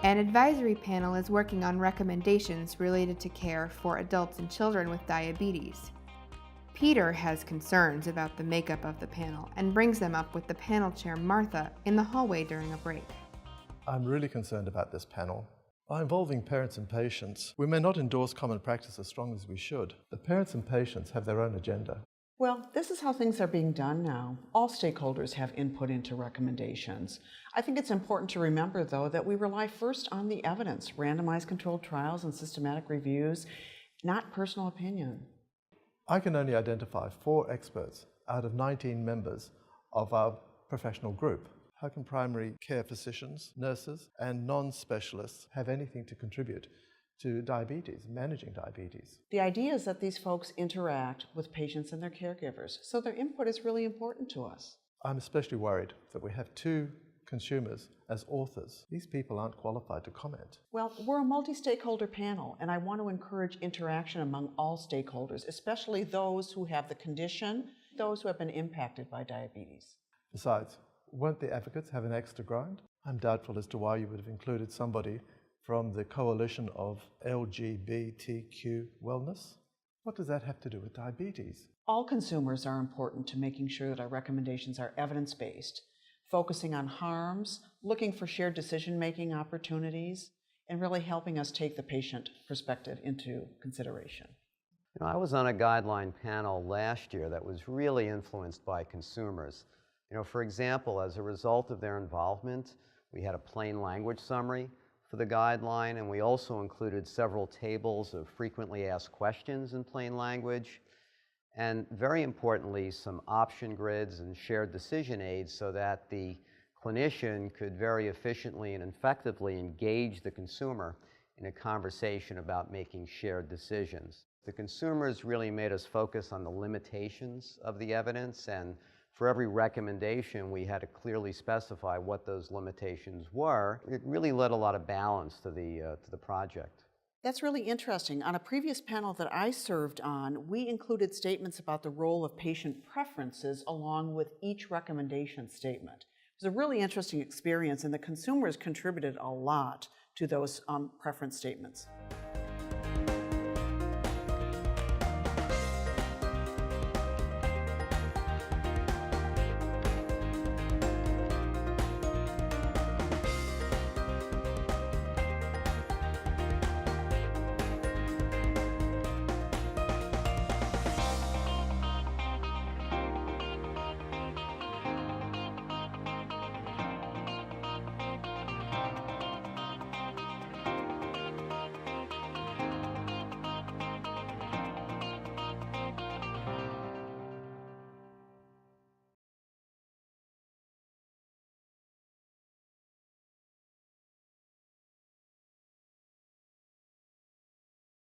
An advisory panel is working on recommendations related to care for adults and children with diabetes. Peter has concerns about the makeup of the panel and brings them up with the panel chair Martha in the hallway during a break. I'm really concerned about this panel. By involving parents and patients, we may not endorse common practice as strongly as we should. The parents and patients have their own agenda. Well, this is how things are being done now. All stakeholders have input into recommendations. I think it's important to remember, though, that we rely first on the evidence, randomized controlled trials and systematic reviews, not personal opinion. I can only identify 4 experts out of 19 members of our professional group. How can primary care physicians, nurses, and non-specialists have anything to contribute to diabetes, managing diabetes? The idea is that these folks interact with patients and their caregivers, so their input is really important to us. I'm especially worried that we have 2 consumers as authors. These people aren't qualified to comment. Well, we're a multi-stakeholder panel, and I want to encourage interaction among all stakeholders, especially those who have the condition, those who have been impacted by diabetes. Besides, won't the advocates have an axe to grind? I'm doubtful as to why you would have included somebody from the coalition of LGBTQ wellness. What does that have to do with diabetes? All consumers are important to making sure that our recommendations are evidence-based, focusing on harms, looking for shared decision-making opportunities, and really helping us take the patient perspective into consideration. I was on a guideline panel last year that was really influenced by consumers. For example, as a result of their involvement, we had a plain language summary for the guideline, and we also included several tables of frequently asked questions in plain language, and very importantly, some option grids and shared decision aids so that the clinician could very efficiently and effectively engage the consumer in a conversation about making shared decisions. The consumers really made us focus on the limitations of the evidence, and for every recommendation, we had to clearly specify what those limitations were. It really led a lot of balance to the project. That's really interesting. On a previous panel that I served on, we included statements about the role of patient preferences along with each recommendation statement. It was a really interesting experience, and the consumers contributed a lot to those preference statements.